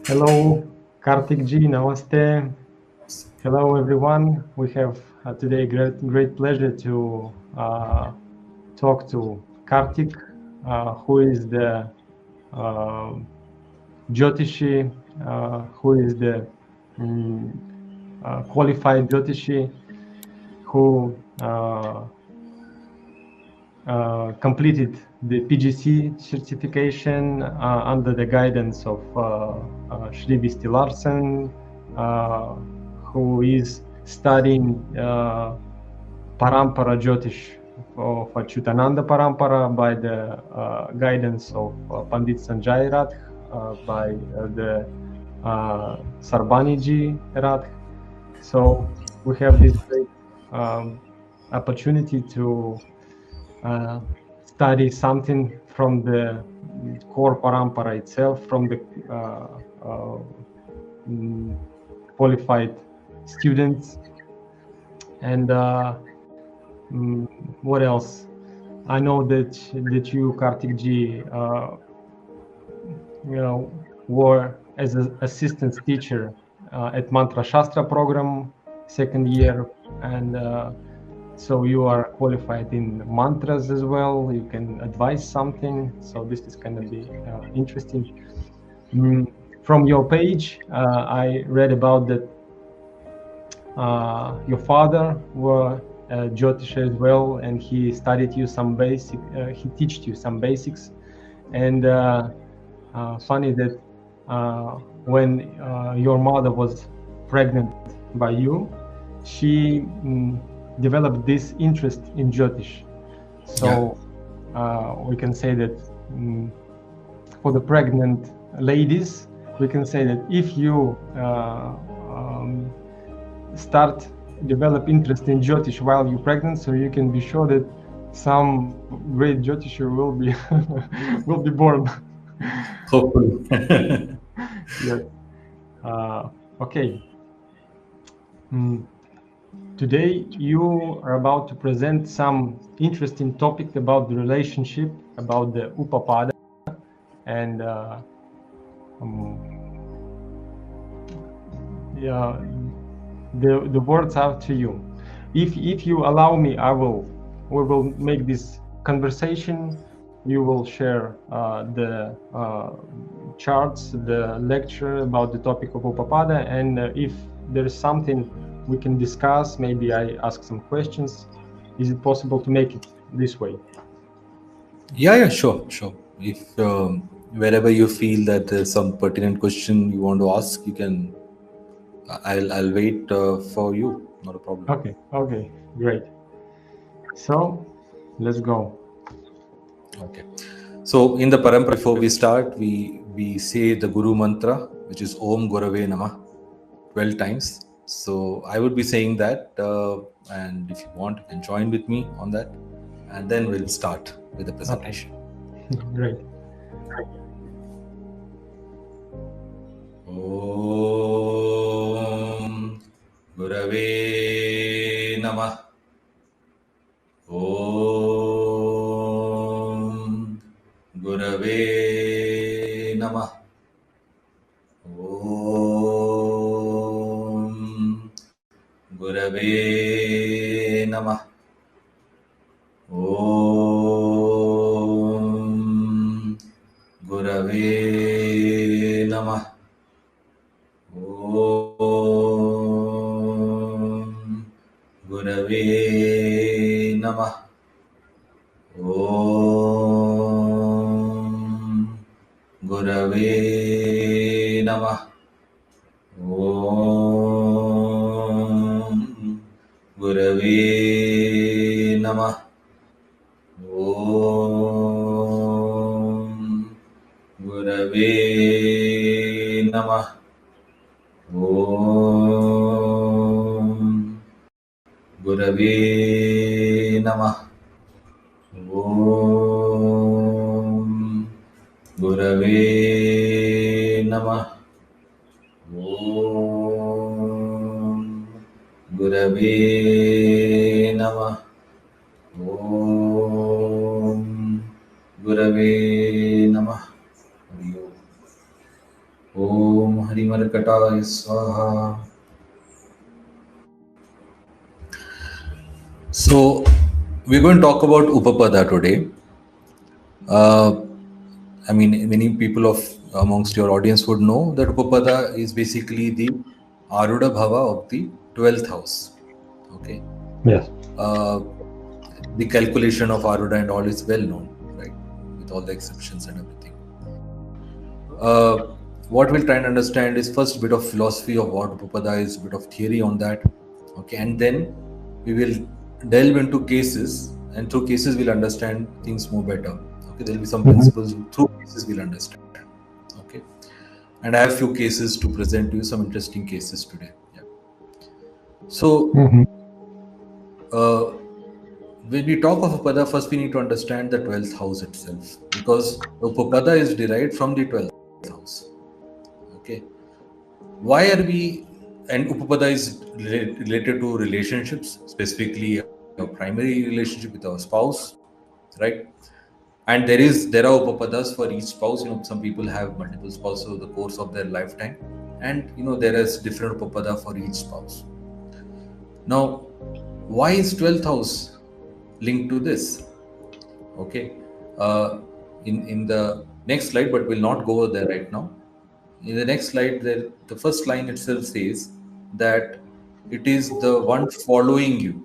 Hello, Kartik ji, namaste. Hello, everyone. We have today great pleasure to talk to Kartik, who is the uh, jyotishi, who is the qualified jyotishi, who completed the PGC certification under the guidance of Shri Visti Larsen, who is studying Parampara Jyotish of Achyutananda Parampara by the guidance of Pandit Sanjay Rath, by the Sarbani ji Rath. So we have this great opportunity to study something from the core parampara itself, from the qualified students. And what else? I know that you, Kartik ji, were as an assistant teacher at Mantra Shastra program, second year, and so you are qualified in mantras as well. You can advise something. So this is going to be interesting. From your page, I read about that your father were a jyotish as well, and he studied you some basic. He taught you some basics, and funny that when your mother was pregnant by you, she developed this interest in jyotish. So we can say that for the pregnant ladies, we can say that if you start develop interest in jyotish while you're pregnant, so you can be sure that some great jyotish will be will be born. Hopefully. Yes. Okay. Today you are about to present some interesting topic about the relationship, about the Upapada, and yeah, the words are to you. If you allow me, we will make this conversation. You will share the charts, the lecture about the topic of Upapada, and if there is something we can discuss, maybe I ask some questions. Is it possible to make it this way? Yeah, sure. If wherever you feel that there's some pertinent question you want to ask, you can. I'll wait for you. Not a problem. Okay, great. So let's go. Okay. So in the parampara, before we start, we say the Guru mantra, which is Om Gurave Namah, 12 times. So I would be saying that, and if you want, you can join with me on that, and then we'll start with the presentation. Okay. Great. Om Gurave Namah. Om Gurave Namah. Om Gurave Namah. Om Gurave Namah. Om Gurave Namah. Om Gurave Namah. Om Gurave Namah. Om Gurave Namah. Om Gurave Namah. Om Gurave Namah. Om Gurave Namah. Om Gurave Namah. Om Harimarkataya Swaha. So, we're going to talk about Upapada today. I mean, many people amongst your audience would know that Upapada is basically the Arudha Bhava of the 12th house. Okay. Yes. The calculation of Arudha and all is well known, right? With all the exceptions and everything. What we'll try and understand is first a bit of philosophy of what Upapada is, a bit of theory on that. Okay. And then we will delve into cases, and through cases we'll understand things more better. Okay. There'll be some principles through cases we'll understand. Okay. And I have a few cases to present to you, some interesting cases today. Yeah. So, when we talk of Upapada, first we need to understand the 12th house itself, because Upapada is derived from the 12th house. Okay. Why are we, and Upapada is related to relationships, specifically a primary relationship with our spouse, right? And there are Upapadas for each spouse. Some people have multiple spouses over the course of their lifetime, and there is different Upapada for each spouse. Now, why is 12th house linked to this? Okay, in the next slide, but we'll not go there right now. In the next slide, the first line itself says that it is the one following you.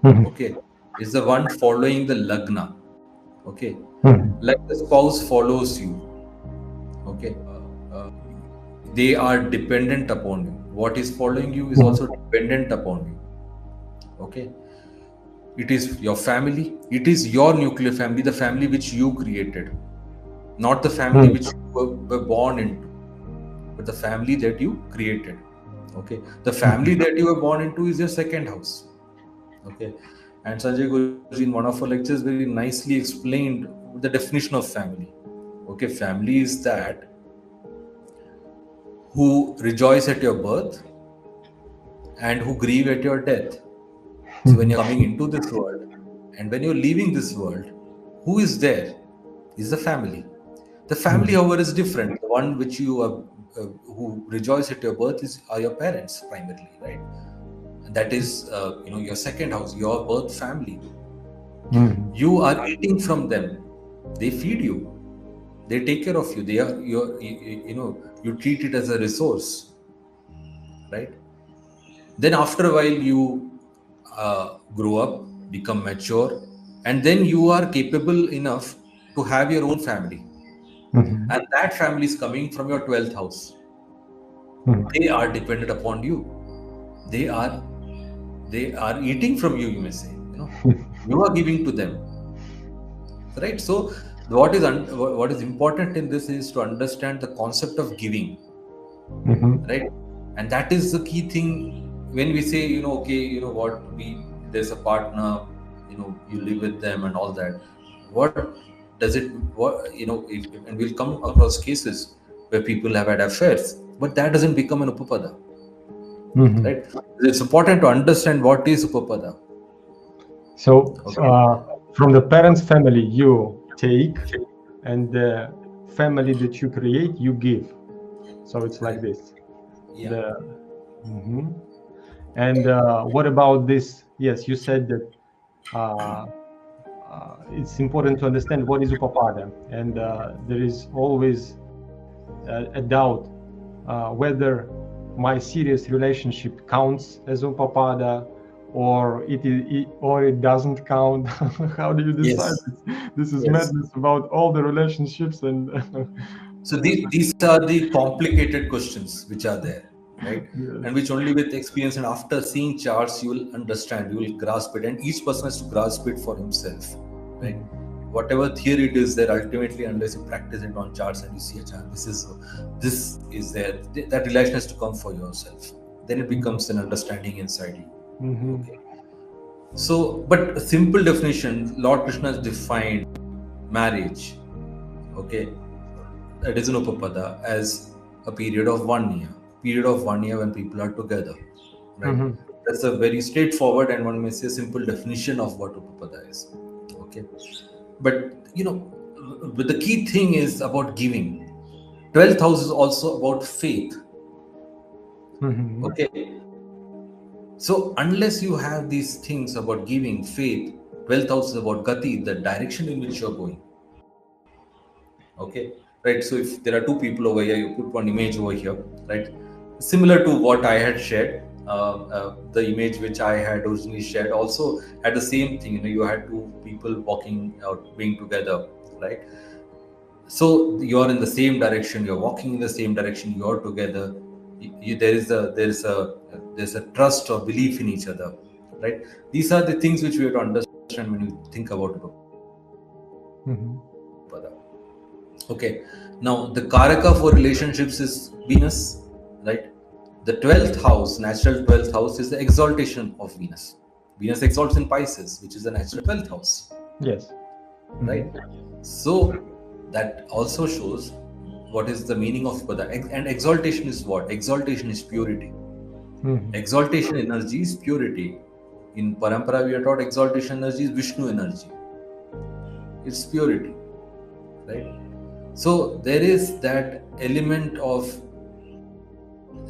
Okay, it's the one following the lagna. Okay, like the spouse follows you. Okay, they are dependent upon you. What is following you is also dependent upon you. Okay, it is your family. It is your nuclear family, the family which you created, not the family which you were born into, but the family that you created. Okay, the family that you were born into is your second house. Okay, and Sanjay Guruji in one of our lectures very nicely explained the definition of family. Okay, family is that who rejoice at your birth and who grieve at your death. So when you're coming into this world and when you're leaving this world, who is there is the family. The family, however, is different. The one which you are, who rejoice at your birth are your parents primarily, right? And that is, your second house, your birth family. You are eating from them. They feed you. They take care of you. They are you treat it as a resource, right? Then after a while you grow up, become mature, and then you are capable enough to have your own family. And that family is coming from your 12th house. They are dependent upon you. They are eating from you, you may say. You are giving to them, right? So what is important in this is to understand the concept of giving, right? And that is the key thing when we say, there's a partner, you live with them and all that. And we'll come across cases where people have had affairs, but that doesn't become an Upapada, right? It's important to understand what is Upapada. So from the parents' family you take, and the family that you create you give. So it's like this. Yeah. And what about this? Yes, you said that it's important to understand what is Upapada, and there is always a doubt whether my serious relationship counts as Upapada or it doesn't count. How do you decide? Yes. This is madness about all the relationships and. So these are the complicated questions which are there, right? Yes. And which only with experience and after seeing charts you will understand, you will grasp it, and each person has to grasp it for himself, right? Whatever theory it is there, ultimately unless you practice it on charts and you see a chart, this is there, that relation has to come for yourself. Then it becomes an understanding inside you. Okay. So, but a simple definition, Lord Krishna has defined marriage, okay, that is an Upapada, as a period of 1 year. Period of 1 year when people are together, right? That's a very straightforward and one may say simple definition of what Upapada is. Okay, but but the key thing is about giving. 12th house is also about faith. Mhm. Okay. So unless you have these things about giving, faith, 12th house is about gati, the direction in which you're going. Okay. Right. So if there are two people over here, you put one image over here, right? Similar to what I had shared, the image which I had originally shared also had the same thing. You had two people walking out, being together, right? So you're in the same direction, you're walking in the same direction, you're together. There's a trust or belief in each other, right? These are the things which we have to understand when you think about it. Mhm. Okay. Now the Karaka for relationships is Venus, right? The 12th house, natural 12th house, is the exaltation of Venus. Venus exalts in Pisces, which is the natural 12th house. Yes. Right? So that also shows what is the meaning of Upapada. And exaltation is what? Exaltation is purity. Mhm. Exaltation energy is purity. In Parampara, we are taught exaltation energy is Vishnu energy. It's purity. Right? So there is that element of,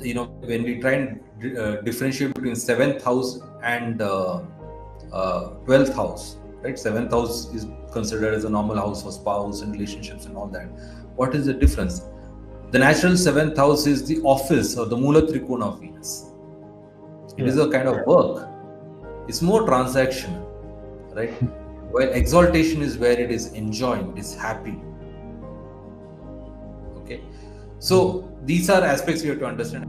when we try and differentiate between 7th house and 12th house, right? 7th house is considered as a normal house for spouse and relationships and all that. What is the difference? The natural 7th house is the office or the Mula Trikona of Venus. It is a kind of work. It's more transactional, right? While exaltation is where it is enjoying, it is happy. Okay. So these are aspects you have to understand.